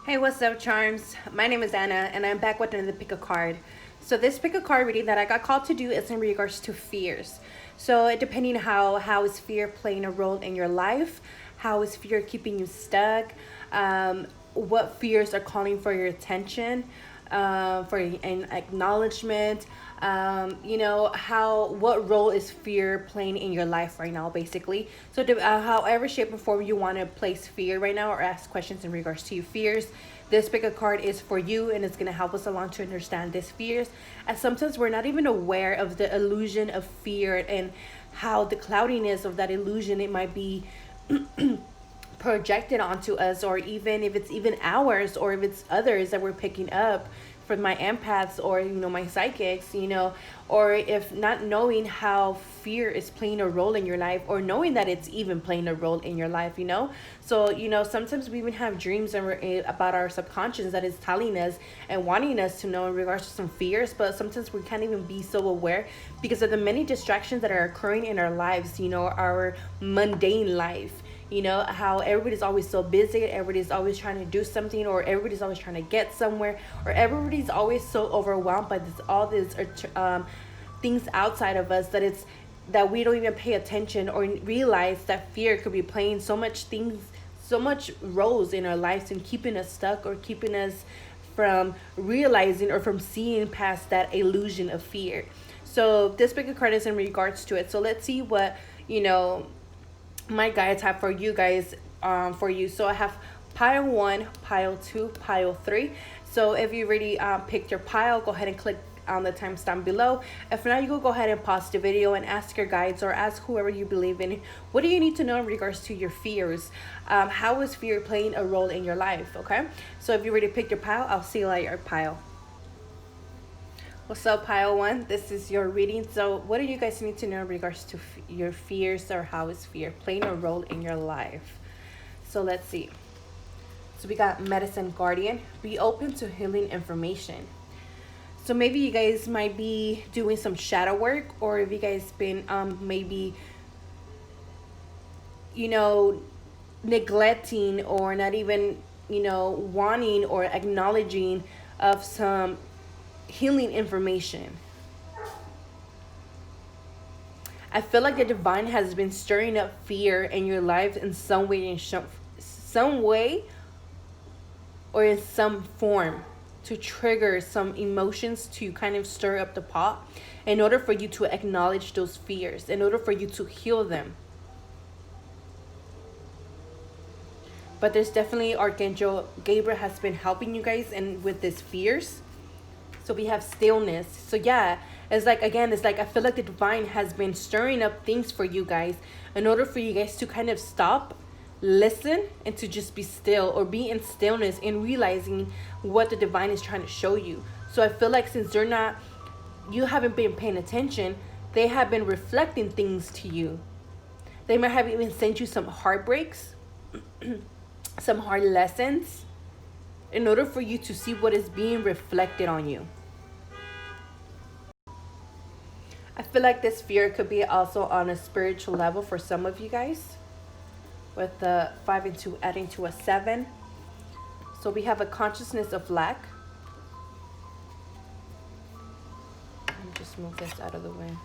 Hey, what's up, Charms? My name is Anna, and I'm back with another pick a card. So this pick a card reading that I got called to do is in regards to fears. So depending how is fear playing a role in your life, how is fear keeping you stuck, what fears are calling for your attention, for an acknowledgement. What role is fear playing in your life right now, basically. So, however shape or form you want to place fear right now or ask questions in regards to your fears, this pick a card is for you, and it's going to help us along to understand these fears. And sometimes we're not even aware of the illusion of fear and how the cloudiness of that illusion it might be projected onto us, or even if it's even ours or if it's others that we're picking up from my empaths or my psychics, or if not knowing how fear is playing a role in your life, or knowing that it's even playing a role in your life. So sometimes we even have dreams and about our subconscious that is telling us and wanting us to know in regards to some fears, but sometimes we can't even be so aware because of the many distractions that are occurring in our lives, our mundane life. How everybody's always so busy, everybody's always trying to do something, or everybody's always trying to get somewhere, or everybody's always so overwhelmed by all these things outside of us that we don't even pay attention or realize that fear could be playing so much roles in our lives and keeping us stuck or keeping us from realizing or from seeing past that illusion of fear. So this big card is in regards to it. So let's see what my guides have for you guys, for you. So I have pile 1, pile 2, pile 3. So if you already picked your pile, go ahead and click on the timestamp below. If not, you go ahead and pause the video and ask your guides or ask whoever you believe in, what do you need to know in regards to your fears? How is fear playing a role in your life? Okay, so if you already picked your pile, I'll see you at your pile. What's up, pile 1? This is your reading. So what do you guys need to know in regards to your fears, or how is fear playing a role in your life? So let's see. So we got medicine guardian. Be open to healing information. So maybe you guys might be doing some shadow work, or if you guys been maybe neglecting or not even wanting or acknowledging of some healing information. I feel like the divine has been stirring up fear in your life in some way, or in some form, to trigger some emotions, to kind of stir up the pot in order for you to acknowledge those fears, in order for you to heal them. But there's definitely Archangel Gabriel has been helping you guys and with these fears. So we have stillness. So yeah, it's like I feel like the divine has been stirring up things for you guys in order for you guys to kind of stop, listen, and to just be still, or be in stillness and realizing what the divine is trying to show you. So I feel like since you haven't been paying attention, they have been reflecting things to you. They might have even sent you some heartbreaks, some hard lessons, in order for you to see what is being reflected on you. I feel like this fear could be also on a spiritual level for some of you guys, with the 5 and 2 adding to a 7. So we have a consciousness of lack. Let me just move this out of the way.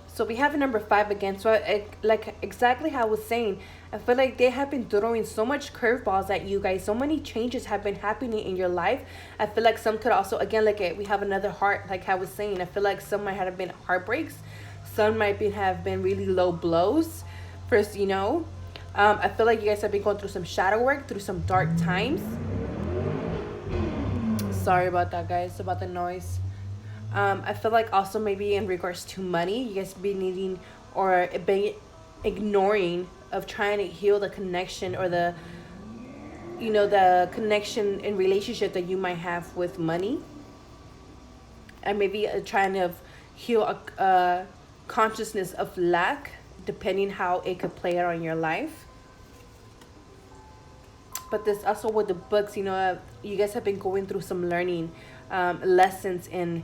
So we have a number 5 again. So like exactly how I was saying, I feel like they have been throwing so much curveballs at you guys. So many changes have been happening in your life. I feel like some could also, again, we have another heart, like I was saying. I feel like some might have been heartbreaks. Some might have been really low blows. First, I feel like you guys have been going through some shadow work, through some dark times. Sorry about that, guys, about the noise. I feel like also maybe in regards to money, you guys be needing or be ignoring of trying to heal the connection, or the connection and relationship that you might have with money, and maybe trying to heal a consciousness of lack, depending how it could play out in your life. But this also with the books, you guys have been going through some learning lessons, and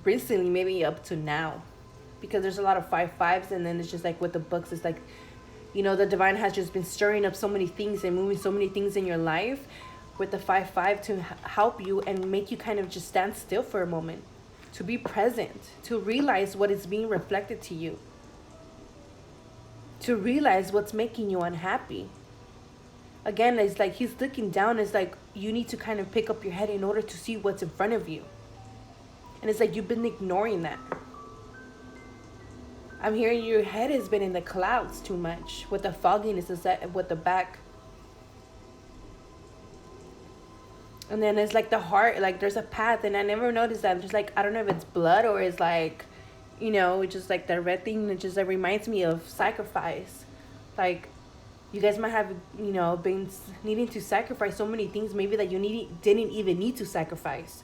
recently, maybe up to now, because there's a lot of 5 5s, and then it's just like with the books, it's like the divine has just been stirring up so many things and moving so many things in your life with the 5-5 to help you and make you kind of just stand still for a moment, to be present, to realize what is being reflected to you, to realize what's making you unhappy. Again, it's like he's looking down. It's like you need to kind of pick up your head in order to see what's in front of you. And it's like you've been ignoring that. I'm hearing your head has been in the clouds too much with the fogginess with the back. And then it's like the heart, like there's a path, and I never noticed that. Just like, I don't know if it's blood or it's like, it's just like the red thing that just reminds me of sacrifice. Like, you guys might have, been needing to sacrifice so many things maybe that you didn't even need to sacrifice.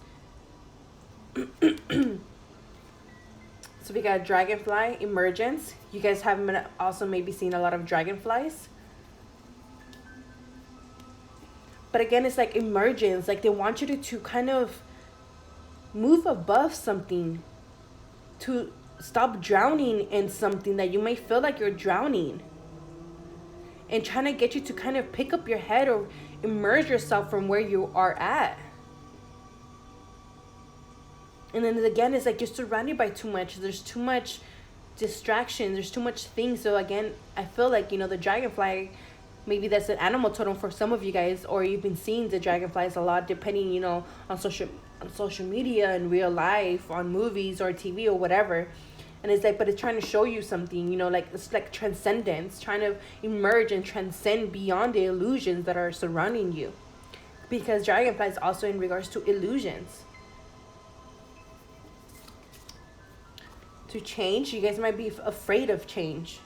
So we got dragonfly, emergence. You guys haven't also maybe seen a lot of dragonflies. But again, it's like emergence. Like they want you to kind of move above something, to stop drowning in something that you may feel like you're drowning, and trying to get you to kind of pick up your head or emerge yourself from where you are at. And then again, it's like you're surrounded by too much. There's too much distraction. There's too much things. So again, I feel like, the dragonfly, maybe that's an animal totem for some of you guys, or you've been seeing the dragonflies a lot, depending, on social media and real life, on movies or TV or whatever. And it's like, but it's trying to show you something, like it's like transcendence, trying to emerge and transcend beyond the illusions that are surrounding you. Because dragonfly is also in regards to illusions. To change, you guys might be afraid of change,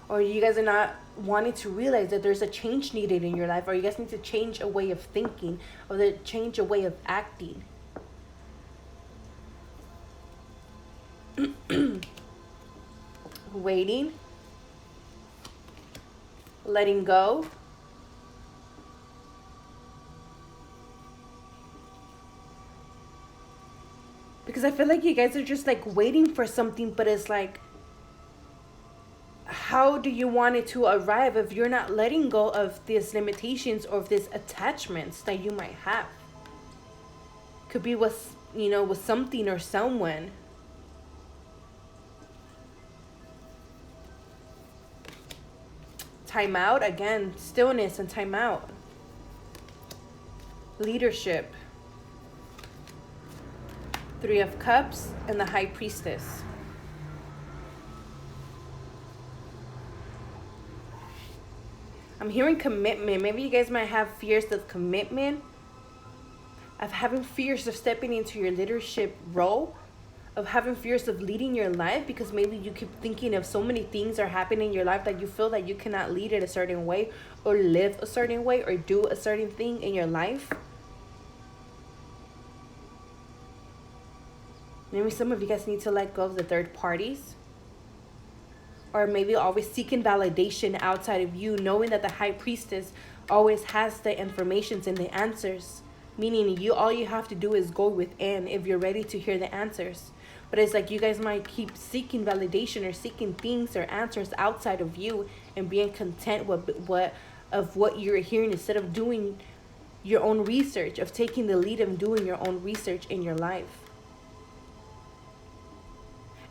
or you guys are not wanting to realize that there's a change needed in your life, or you guys need to change a way of thinking, or change a way of acting. Waiting, letting go, because I feel like you guys are just like waiting for something, but it's like, how do you want it to arrive if you're not letting go of these limitations or of these attachments that you might have? Could be with, with something or someone. Time out, again, stillness and time out. Leadership. 3 of Cups and the High Priestess. I'm hearing commitment. Maybe you guys might have fears of commitment, of having fears of stepping into your leadership role, of having fears of leading your life, because maybe you keep thinking of so many things are happening in your life that you feel that you cannot lead it a certain way, or live a certain way, or do a certain thing in your life. Maybe some of you guys need to let go of the third parties, or maybe always seeking validation outside of you, knowing that the High Priestess always has the informations and the answers, meaning all you have to do is go within if you're ready to hear the answers. But it's like you guys might keep seeking validation or seeking things or answers outside of you, and being content with what you're hearing, instead of doing your own research, of taking the lead and doing your own research in your life.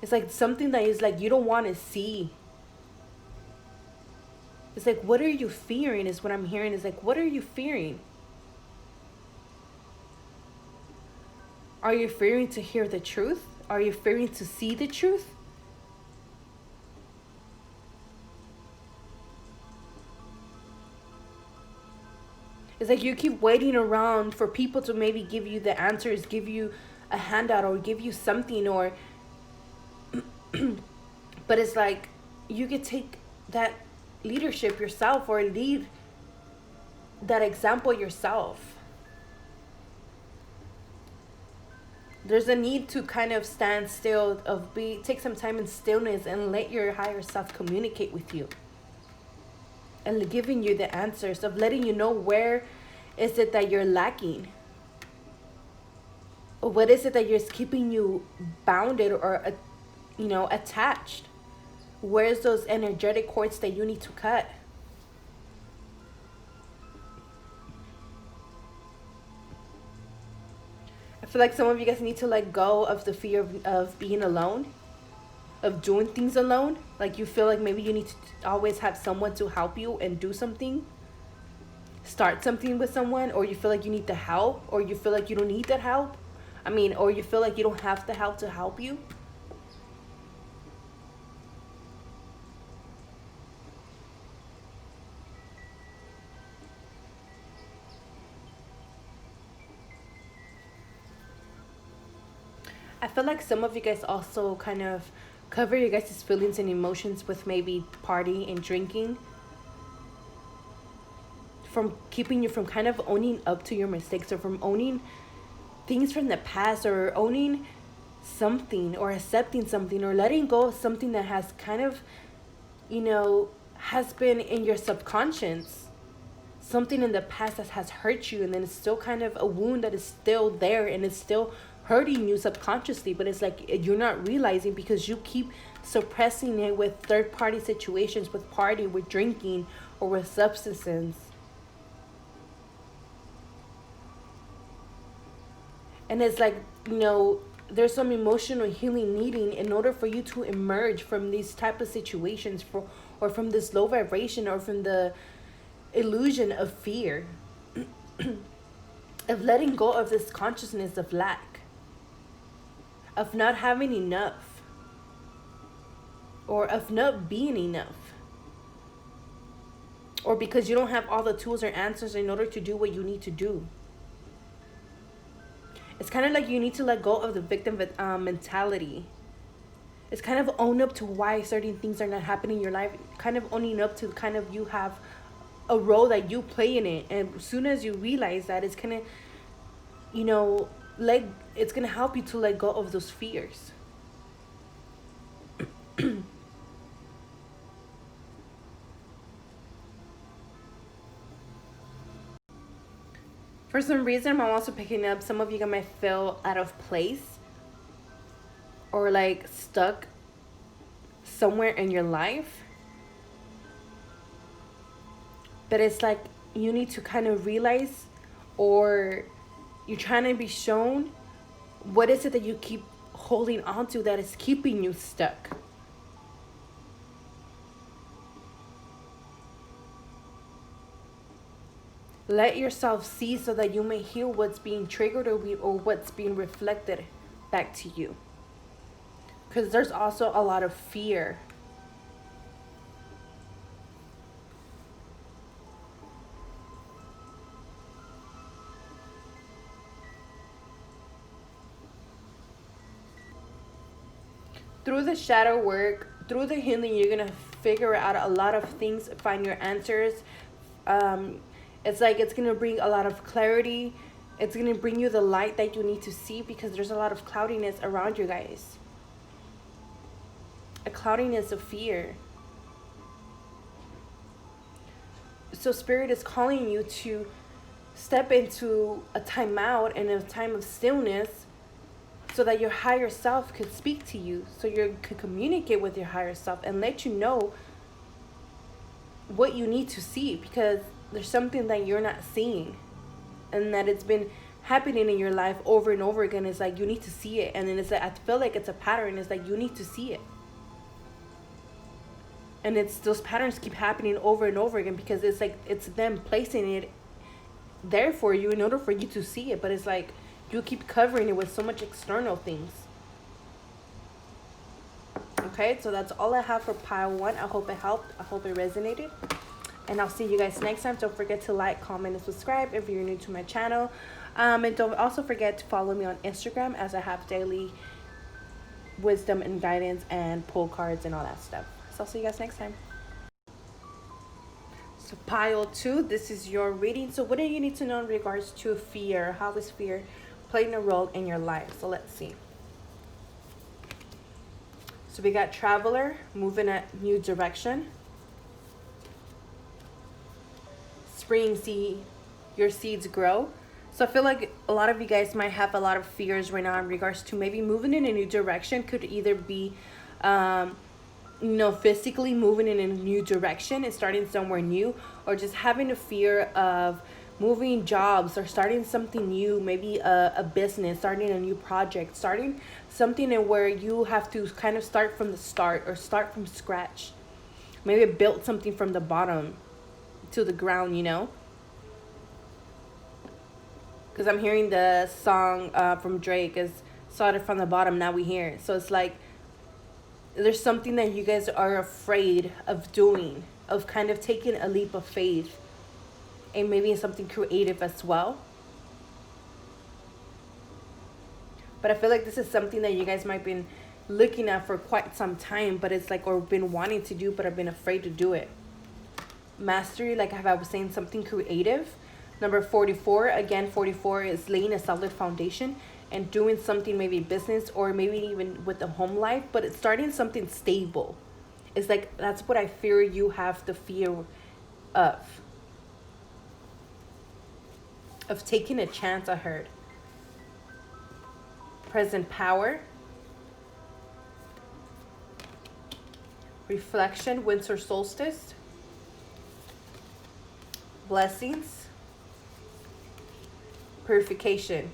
It's like something that is like you don't want to see. It's like, what are you fearing is what I'm hearing. Is like, what are you fearing? Are you fearing to hear the truth? Are you fearing to see the truth? It's like you keep waiting around for people to maybe give you the answers, give you a handout, or give you something, or but it's like you could take that leadership yourself, or lead that example yourself. There's a need to kind of stand still, take some time in stillness and let your higher self communicate with you, and giving you the answers, of letting you know where is it that you're lacking, or what is it that is keeping you bounded or attached. Where's those energetic cords that you need to cut? I feel like some of you guys need to let go of the fear of being alone, of doing things alone. Like you feel like maybe you need to always have someone to help you and do something, start something with someone, or you feel like you need the help, or you feel like you don't need that help. I mean, or you feel like you don't have the help to help you. I feel like some of you guys also kind of cover your guys' feelings and emotions with maybe partying and drinking, from keeping you from kind of owning up to your mistakes, or from owning things from the past, or owning something, or accepting something, or letting go of something that has kind of, has been in your subconscious, something in the past that has hurt you, and then it's still kind of a wound that is still there and it's still hurting you subconsciously, but it's like you're not realizing because you keep suppressing it with third-party situations, with party, with drinking, or with substances. And it's like, there's some emotional healing needing in order for you to emerge from these type of situations, or from this low vibration, or from the illusion of fear, of letting go of this consciousness of lack, of not having enough, or of not being enough, or because you don't have all the tools or answers in order to do what you need to do. It's kind of like you need to let go of the victim mentality. It's kind of own up to why certain things are not happening in your life. Kind of owning up to kind of you have a role that you play in it. And as soon as you realize that, it's gonna, it's gonna help you to let go of those fears. For some reason, I'm also picking up some of you guys might feel out of place, or like stuck somewhere in your life. But it's like you need to kind of realize, or you're trying to be shown, what is it that you keep holding on to that is keeping you stuck. Let yourself see so that you may hear what's being triggered, or what's being reflected back to you. Because there's also a lot of fear. Through the shadow work, through the healing, you're going to figure out a lot of things, find your answers. It's like it's going to bring a lot of clarity. It's going to bring you the light that you need to see, because there's a lot of cloudiness around you guys. A cloudiness of fear. So Spirit is calling you to step into a timeout and a time of stillness, so that your higher self could speak to you, so you could communicate with your higher self and let you know what you need to see, because there's something that you're not seeing, and that it's been happening in your life over and over again. It's like you need to see it, and then it's like I feel like it's a pattern. It's like you need to see it, and it's those patterns keep happening over and over again, because it's like it's them placing it there for you in order for you to see it, but it's like you keep covering it with so much external things. Okay, so that's all I have for pile 1. I hope it helped. I hope it resonated. And I'll see you guys next time. Don't forget to like, comment, and subscribe if you're new to my channel. And don't also forget to follow me on Instagram, as I have daily wisdom and guidance and pull cards and all that stuff. So I'll see you guys next time. So pile 2, this is your reading. So what do you need to know in regards to fear? How is fear playing a role in your life? So let's see. So we got Traveler, moving a new direction. Spring, see your seeds grow. So I feel like a lot of you guys might have a lot of fears right now in regards to maybe moving in a new direction. Could either be physically moving in a new direction and starting somewhere new, or just having a fear of moving jobs or starting something new, maybe a business, starting a new project, starting something in where you have to kind of start from the start or start from scratch. Maybe build something from the bottom to the ground, you know? Because I'm hearing the song from Drake is started from the bottom, now we hear it. So it's like there's something that you guys are afraid of doing, of kind of taking a leap of faith, and maybe something creative as well. But I feel like this is something that you guys might have been looking at for quite some time, but it's like, or been wanting to do, but have been afraid to do it. Mastery, like I was saying, something creative. Number 44, again, 44 is laying a solid foundation and doing something, maybe business or maybe even with the home life, but it's starting something stable. It's like, that's what I fear you have the fear of taking a chance, I heard. Present power. Reflection, winter solstice. Blessings. Purification.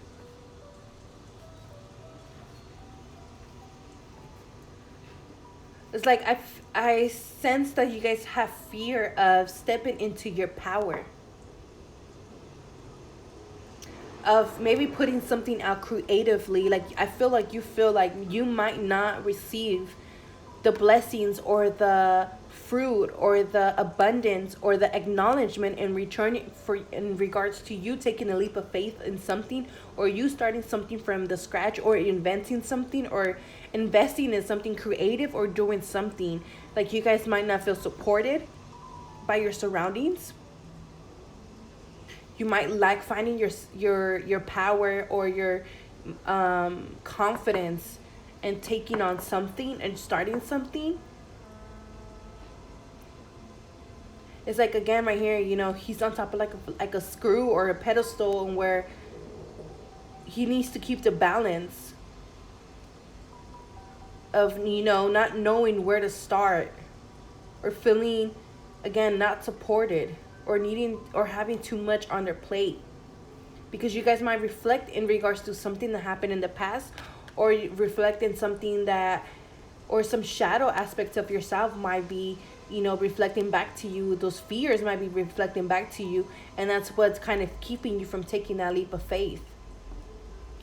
It's like I sense that you guys have fear of stepping into your power. Of maybe putting something out creatively. Like I feel like you might not receive the blessings or the fruit or the abundance or the acknowledgement in return for in regards to you taking a leap of faith in something, or you starting something from the scratch, or inventing something, or investing in something creative, or doing something. Like you guys might not feel supported by your surroundings. You might lack finding your power or your confidence and taking on something and starting something. It's like, again, right here, you know, he's on top of like a screw or a pedestal, and where he needs to keep the balance of, you know, not knowing where to start, or feeling, again, not supported, or needing or having too much on their plate. Because you guys might reflect in regards to something that happened in the past, or reflect in something that, or some shadow aspects of yourself might be, you know, reflecting back to you. Those fears might be reflecting back to you, and that's what's kind of keeping you from taking that leap of faith,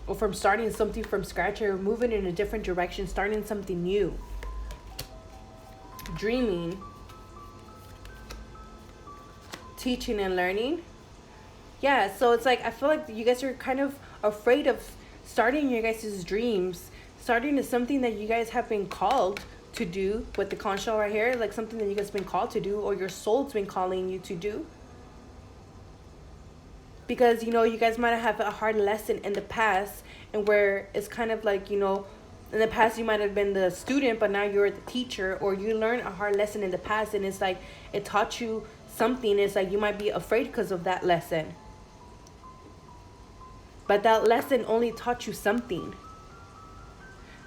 or from starting something from scratch, or moving in a different direction, starting something new. Dreaming. Teaching and learning. Yeah, so it's like I feel like you guys are kind of afraid of starting your guys' dreams, starting is something that you guys have been called to do with the conch shell right here, like something that you guys have been called to do, or your soul's been calling you to do. Because, you know, you guys might have a hard lesson in the past, and where it's kind of like, you know, in the past you might have been the student, but now you're the teacher, or you learned a hard lesson in the past, and it's like it taught you something. It's like you might be afraid because of that lesson, but that lesson only taught you something.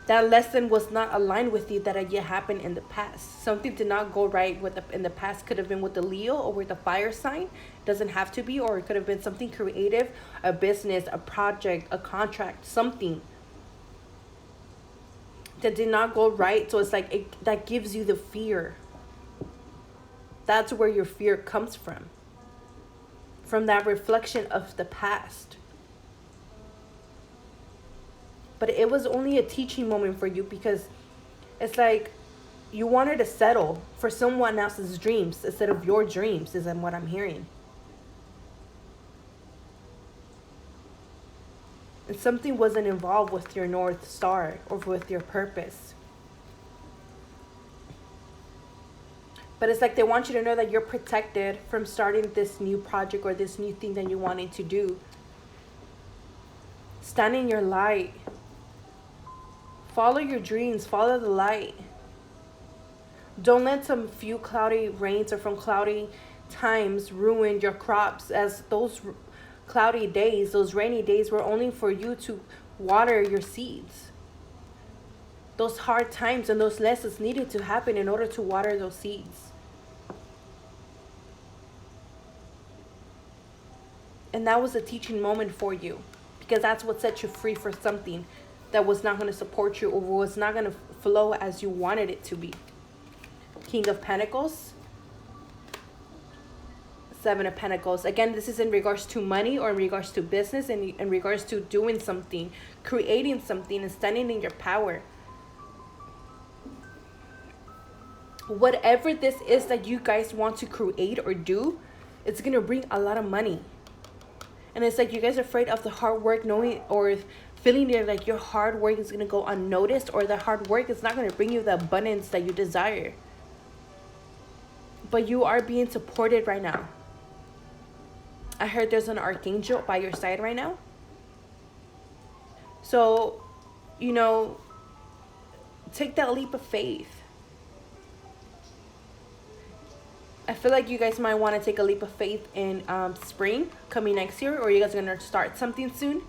That lesson was not aligned with you, that idea happened in the past. Something did not go right in the past. Could have been with the Leo or with the fire sign. Doesn't have to be. Or it could have been something creative, a business, a project, a contract, something that did not go right. So it's like that gives you the fear. That's where your fear comes from that reflection of the past. But it was only a teaching moment for you, because it's like you wanted to settle for someone else's dreams instead of your dreams, is what I'm hearing. And something wasn't involved with your North Star or with your purpose. But it's like they want you to know that you're protected from starting this new project or this new thing that you wanted to do. Stand in your light. Follow your dreams. Follow the light. Don't let some few cloudy rains or from cloudy times ruin your crops, as those cloudy days, those rainy days were only for you to water your seeds. Those hard times and those lessons needed to happen in order to water those seeds. And that was a teaching moment for you, because that's what set you free for something that was not going to support you or was not going to flow as you wanted it to be. King of Pentacles, Seven of Pentacles. Again, this is in regards to money or in regards to business and in regards to doing something, creating something, and standing in your power. Whatever this is that you guys want to create or do, it's going to bring a lot of money. And it's like you guys are afraid of the hard work, knowing or feeling like your hard work is going to go unnoticed, or the hard work is not going to bring you the abundance that you desire. But you are being supported right now. I heard there's an archangel by your side right now. So, you know, take that leap of faith. I feel like you guys might want to take a leap of faith in spring coming next year, or you guys are going to start something soon.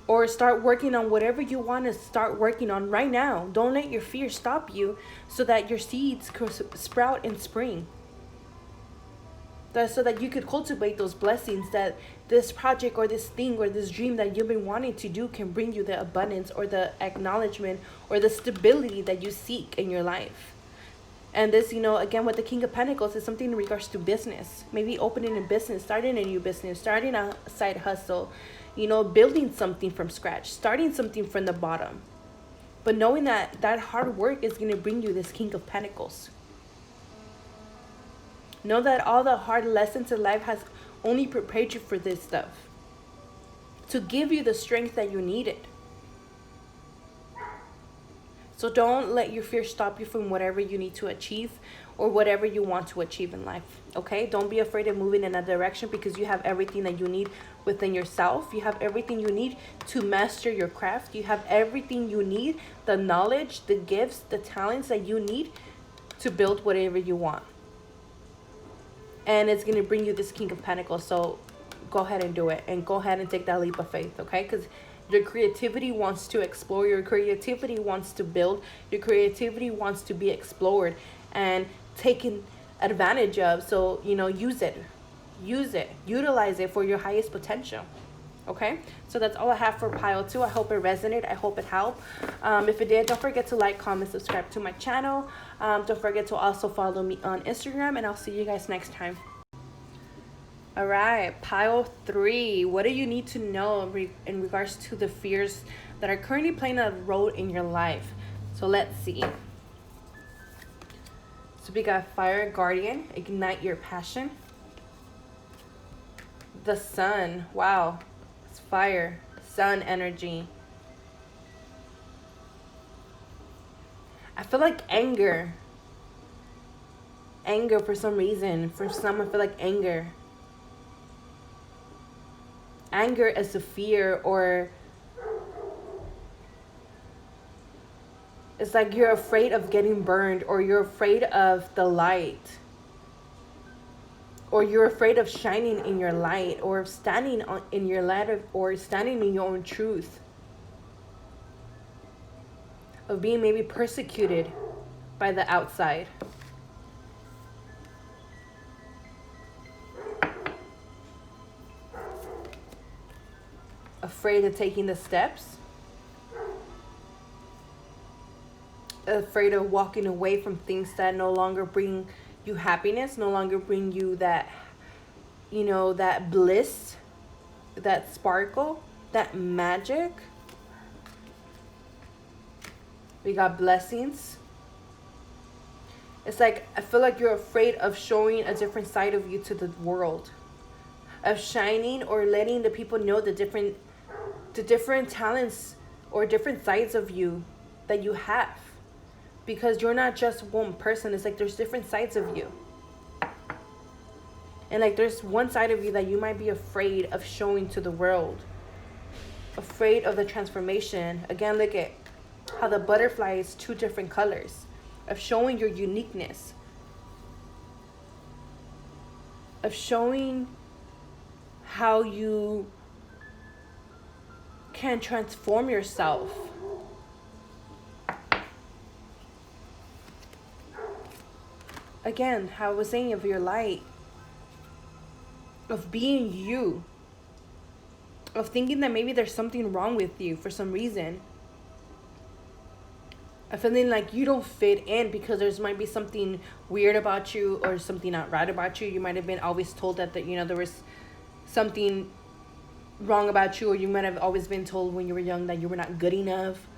Or start working on whatever you want to start working on right now. Don't let your fear stop you, so that your seeds could sprout in spring. So that you could cultivate those blessings, that this project or this thing or this dream that you've been wanting to do can bring you the abundance or the acknowledgement or the stability that you seek in your life. And this, you know, again, with the King of Pentacles is something in regards to business. Maybe opening a business, starting a new business, starting a side hustle, you know, building something from scratch, starting something from the bottom. But knowing that that hard work is going to bring you this King of Pentacles. Know that all the hard lessons in life has only prepared you for this stuff, to give you the strength that you needed. So don't let your fear stop you from whatever you need to achieve or whatever you want to achieve in life, okay? Don't be afraid of moving in that direction, because you have everything that you need within yourself. You have everything you need to master your craft. You have everything you need, the knowledge, the gifts, the talents that you need to build whatever you want. And it's going to bring you this King of Pentacles. So go ahead and do it. And go ahead and take that leap of faith, okay? Because your creativity wants to explore. Your creativity wants to build. Your creativity wants to be explored and taken advantage of. So, you know, use it. Use it. Utilize it for your highest potential. Okay? So that's all I have for pile 2. I hope it resonated. I hope it helped. If it did, don't forget to like, comment, subscribe to my channel. Don't forget to also follow me on Instagram. And I'll see you guys next time. All right, pile 3. What do you need to know in regards to the fears that are currently playing a role in your life? So let's see. So we got Fire Guardian, ignite your passion. The Sun, wow, it's fire, sun energy. I feel like anger. Anger for some reason. For some, I feel like anger. Anger is a fear, or it's like you're afraid of getting burned, or you're afraid of the light, or you're afraid of shining in your light, or of standing in your light, or standing in your own truth, of being maybe persecuted by the outside. Afraid of taking the steps, afraid of walking away from things that no longer bring you happiness, no longer bring you that, you know, that bliss, that sparkle, that magic. We got blessings. It's like, I feel like you're afraid of showing a different side of you to the world, of shining or letting the people know the different talents or different sides of you that you have, because you're not just one person. It's like there's different sides of you, and like there's one side of you that you might be afraid of showing to the world, afraid of the transformation. Again, look at how the butterfly is 2 different colors, of showing your uniqueness, of showing how you can transform yourself. Again, how I was saying, of your light, of being you, of thinking that maybe there's something wrong with you for some reason, of feeling like you don't fit in because there's might be something weird about you or something not right about you. You might have been always told that there was something wrong about you, or you might have always been told when you were young that you were not good enough.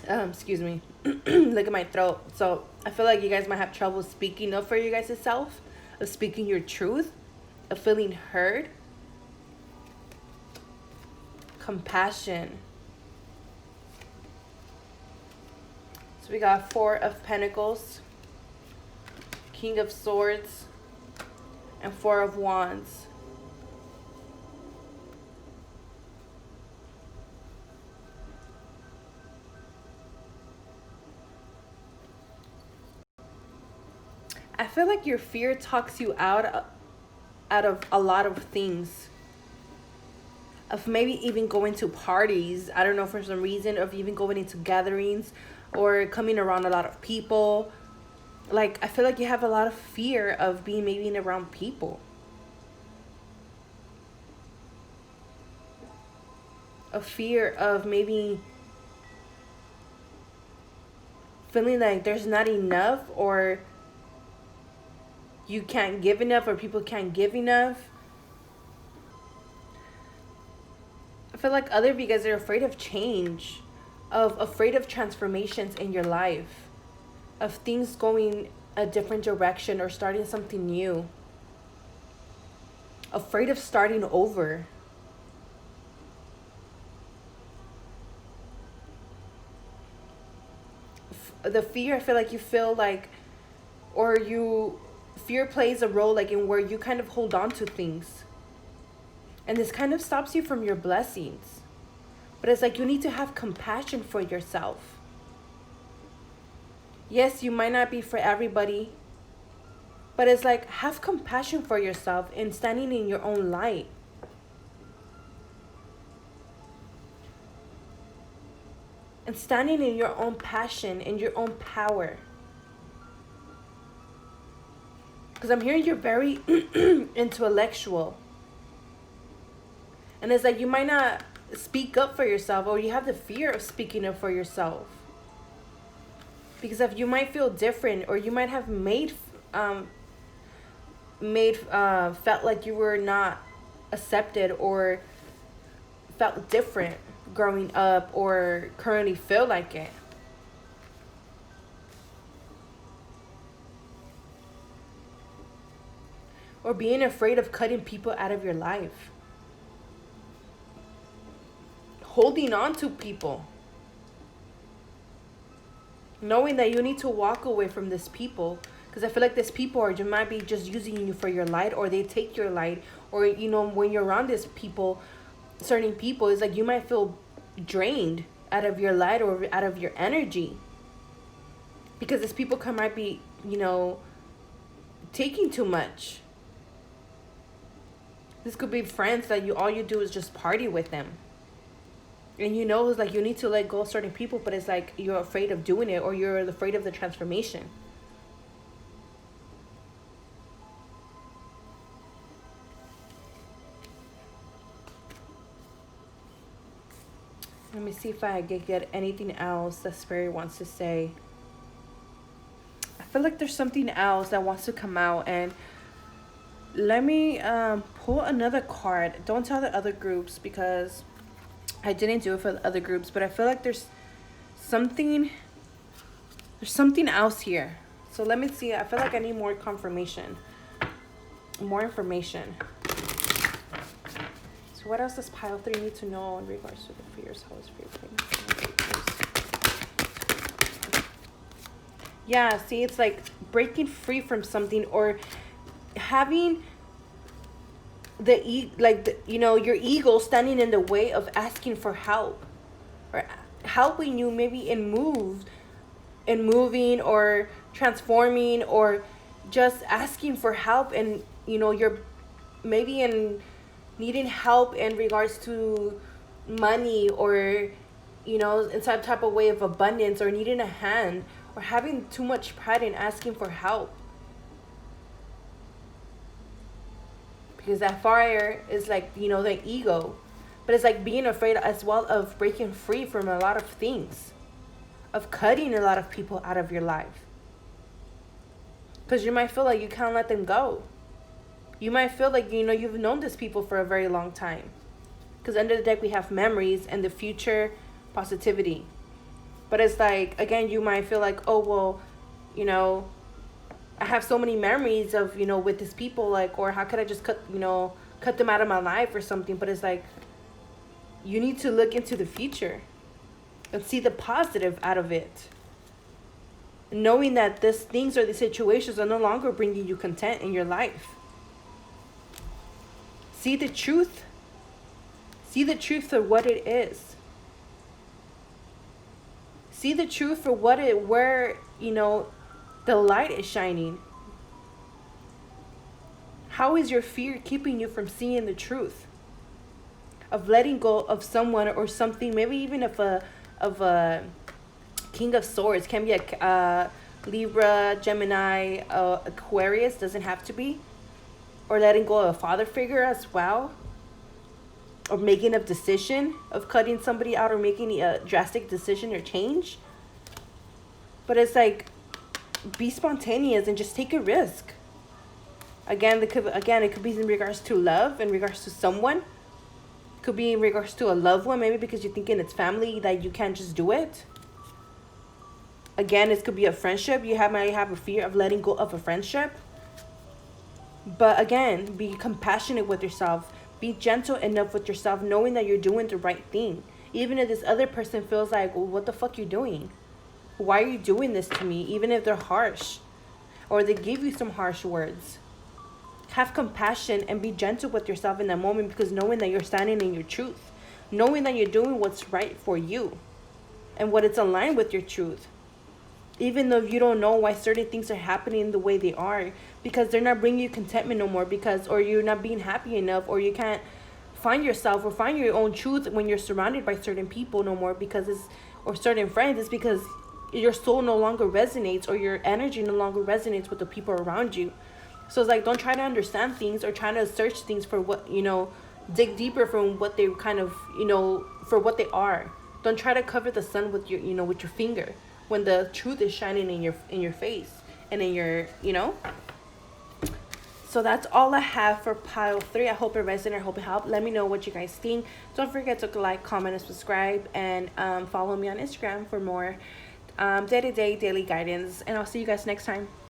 Excuse me. Look at my throat. So I feel like you guys might have trouble speaking up for you guys' self, of speaking your truth, of feeling heard. Compassion. So we got 4 of Pentacles, King of Swords, and 4 of Wands. I feel like your fear talks you out of a lot of things. Of maybe even going to parties, I don't know, for some reason, of even going into gatherings or coming around a lot of people. Like, I feel like you have a lot of fear of being maybe around people. A fear of maybe feeling like there's not enough, or you can't give enough, or people can't give enough. I feel like other of you guys are afraid of change, afraid of transformations in your life, of things going a different direction or starting something new. Afraid of starting over. The fear, I feel like you feel like, fear plays a role like in where you kind of hold on to things. And this kind of stops you from your blessings. But it's like you need to have compassion for yourself. Yes, you might not be for everybody, but it's like, have compassion for yourself and standing in your own light. And standing in your own passion, in your own power. Because I'm hearing you're very intellectual. And it's like you might not speak up for yourself, or you have the fear of speaking up for yourself. Because if you might feel different, or you might have felt like you were not accepted, or felt different growing up, or currently feel like it. Or being afraid of cutting people out of your life. Holding on to people. Knowing that you need to walk away from this people. Because I feel like these people might be just using you for your light, or they take your light. Or, when you're around these people, certain people, it's like you might feel drained out of your light or out of your energy. Because these people might be, taking too much. This could be friends that all you do is just party with them. And it's like you need to let go of certain people, but it's like you're afraid of doing it, or you're afraid of the transformation. Let me see if I can get anything else that Spirit wants to say. I feel like there's something else that wants to come out, and let me pull another card. Don't tell the other groups, because I didn't do it for the other groups, but I feel like there's something else here. So let me see. I feel like I need more confirmation, more information. So what else does pile 3 need to know in regards to the fears? How is fear playing? Yeah, see, it's like breaking free from something, or having your ego standing in the way of asking for help, or helping you maybe in moving or transforming, or just asking for help, and you're maybe in needing help in regards to money, or in some type of way of abundance, or needing a hand, or having too much pride in asking for help. because that fire is like, you know, the ego. But it's like being afraid as well of breaking free from a lot of things, of cutting a lot of people out of your life. Because you might feel like you can't let them go. You might feel like, you know, you've known these people for a very long time. Because under the deck we have memories and the future positivity. But it's like, again, you might feel like, oh, well, you know, I have so many memories of, you know, with these people, like, or how could I just cut them out of my life or something? But it's like, you need to look into the future and see the positive out of it. Knowing that these things or these situations are no longer bringing you content in your life. See the truth. See the truth for what it is. See the truth for where, you know, the light is shining. How is your fear keeping you from seeing the truth? Of letting go of someone or something, maybe even of a King of Swords. Can be a Libra, Gemini, Aquarius, doesn't have to be. Or letting go of a father figure as well. Or making a decision of cutting somebody out or making a drastic decision or change. But it's like, be spontaneous and just take a risk. Again, it could be in regards to love, in regards to someone. It could be in regards to a loved one, maybe because you're thinking it's family that you can't just do it. Again, it could be a friendship. You might have a fear of letting go of a friendship. But again, be compassionate with yourself. Be gentle enough with yourself, knowing that you're doing the right thing. Even if this other person feels like, well, what the fuck you doing? Why are you doing this to me? Even if they're harsh or they give you some harsh words. Have compassion and be gentle with yourself in that moment, because knowing that you're standing in your truth. Knowing that you're doing what's right for you and what it's aligned with your truth. Even though you don't know why certain things are happening the way they are, because they're not bringing you contentment no more, or you're not being happy enough, or you can't find yourself or find your own truth when you're surrounded by certain people no more, or certain friends. It's because your soul no longer resonates, or your energy no longer resonates with the people around you. So it's like, don't try to understand things or try to search things for what, you know, dig deeper from what they kind of, you know, for what they are. Don't try to cover the sun with your, you know, with your finger, when the truth is shining in your face and in your, you know. So that's all I have for pile 3. I hope it resonated. I hope it helped. Let me know what you guys think. Don't forget to like, comment, and subscribe, and follow me on Instagram for more day-to-day daily guidance. And I'll see you guys next time.